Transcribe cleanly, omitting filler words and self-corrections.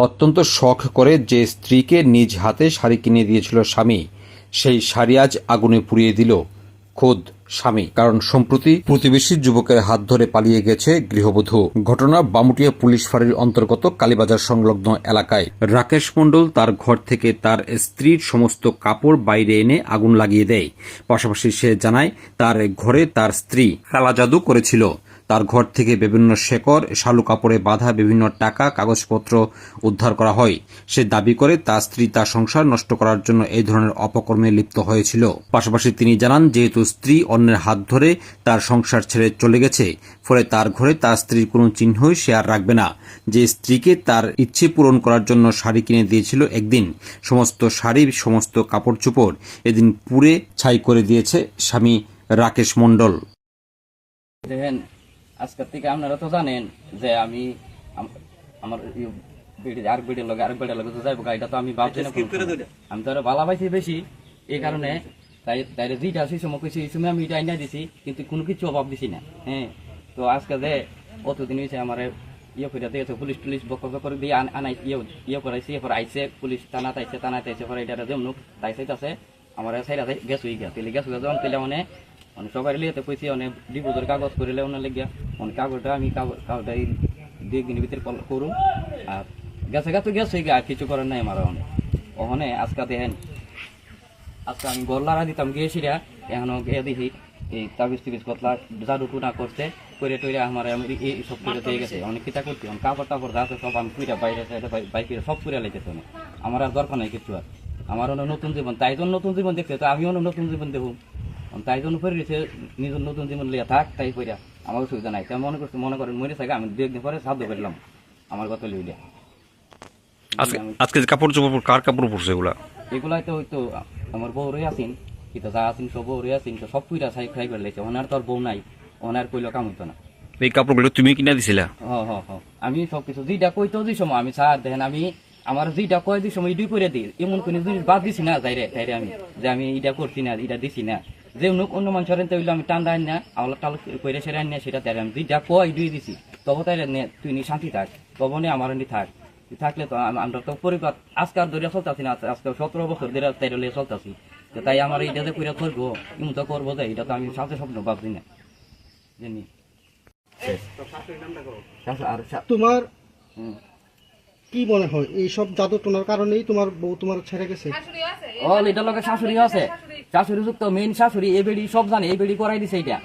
অত্যন্ত শখ করে যে স্ত্রীকে নিজ হাতে শাড়ি কিনে দিয়েছিল স্বামী, সেই শাড়ি আজ আগুনে পুড়িয়ে দিল খোদ স্বামী। কারণ সম্প্রতি প্রতিবেশী যুবকের হাত ধরে পালিয়ে গেছে গৃহবধূ। ঘটনা বামুটিয়া পুলিশ ফাঁড়ির অন্তর্গত কালীবাজার সংলগ্ন এলাকায়। রাকেশ মণ্ডল তার ঘর থেকে তার স্ত্রীর সমস্ত কাপড় বাইরে এনে আগুন লাগিয়ে দেয়। পাশাপাশি সে জানায় তার ঘরে তার স্ত্রী কালা জাদু করেছিল। তার ঘর থেকে বিভিন্ন শেকড়, শালু কাপড়ে বাঁধা বিভিন্ন টাকা, কাগজপত্র উদ্ধার করা হয়। সে দাবি করে তার স্ত্রী তার সংসার নষ্ট করার জন্য এই ধরনের অপকর্মে লিপ্ত হয়েছিল। পাশাপাশি তিনি জানান, যেহেতু স্ত্রী অন্যের হাত ধরে তার সংসার ছেড়ে চলে গেছে, ফলে তার ঘরে তার স্ত্রীর কোনো চিহ্নই সে আর রাখবে না। যে স্ত্রীকে তার ইচ্ছে পূরণ করার জন্য শাড়ি কিনে দিয়েছিল একদিন, সমস্ত শাড়ি, সমস্ত কাপড় চোপড় এদিন পুড়ে ছাই করে দিয়েছে স্বামী রাকেশ মণ্ডল। আজকের থেকে আপনারা তো জানেন যে আমি আমার আরেক বেডের লগে তো যাইব, এটা তো আমি ভাবছি না, আমি তো ভালো পাইছি বেশি, এই কারণে তাই যেটা সেই সময় কইছি এই সময় আমি এটা আইনা দিছি, কিন্তু কোনো কিছু অভাব দিছি না। হ্যাঁ, তো আজকে যে অতদিন হয়েছে আমার করে দিয়েছে, পুলিশ টুলিশ বকর করে দিয়ে আনাই করাইছি, এরপর আইসে পুলিশ থানাতে আইসে পরে এটা যেমন তাই চাইতেছে আমার সাইড গ্যাস হয়ে গিয়া, তেলে গ্যাস হয়ে যাওয়া তেলে মানে সবাই লিয়েতে কইছি অনেক ডিপোজের কাগজ করিলে অনেক লেগিয়া অনেক কাগজটা আমি কাগজটা 2 দিনের ভিতরে করুন। আর গ্যাস হয়ে গিয়া কিছু করার নাই আমার ওখানে আজকে দেখেন, আজকে আমি গল্লারা দিতাম গিয়েছিরা, এখনো গিয়ে দেখি এই তাবিজ তিবিজ কতলা জাদু টুনা করতে করে টইরে আমার এই সব করে দিয়ে গেছে। অনেক কিতা করছি, কাপড় টাপড় যা আছে সব আমি পুরা বাইরে বাইকে সব পুরা লেগেছে। আমার আর দরকার নাই কিছু, আর আমার অনেক নতুন জীবন, তাই জন্য নতুন জীবন দেখছে, তো আমি অনেক নতুন জীবন দেখুন, তাই জন্য পরে রয়েছে নিজের নতুন জীবন লিয়া থাক, তাই পড়া আমার অসুবিধা নাই। তাই মনে করেন মরে থাকে, আমি 2 দিন পরে সাধ্য করলাম আমার কথা লিয়া। আজকে কাপড় চোপড় কার কাপড় পরছে এগুলাই তো হয়তো আমার বউ রয়ে আসিন, কিন্তু যা আসিন সব বউ রয়ে আসিন, তো সব পুরা খাই করে লেগেছে। ওনার তো আর বউ নাই, ওনার কইলো কাম হইতো না। এই কাপড়গুলো তুমি কিনা দিছিলা? আমি সবকিছু যেটা কইতো যে সময় আমি স্যার দেখেন, আমি আমার যেটা কয় যে সময় 2 করে দিই, এমন কোন জিনিস বাদ দিছি না তাইরে আমি যে আমি এটা করছি না, এটা দিছি না। যে অন্য মানুষের হইলো আমি টান না আওলা টাল করে সেরে আনি না, সেটা তাই আমি যেটা কয় 2 দিছি, তবে তাই তুই নি শান্তি থাক, তবে আমার নি থাক, থাকলে তো আমরা তো পরিবার আজকাল ধরে চলতেছি না, আজকে 17 বছর ধরে তাই লিয়ে চলতেছি। তাই আমার এইটা যে করে করবো, এমন তো করবো যে এটা তো আমি সাথে স্বপ্ন ভাবছি না জানি। তোমার কি মনে হয় এইসব জাদু টোনার কারণেই তোমার বউ তোমার ছেড়ে গেছে? এটার লগে শাশুড়ি আছে, শাশুড়ি যুক্ত মেইন শাশুড়ি, এই বেড়ি সব জানে, এই বেড়ি করাই দিছে এটা।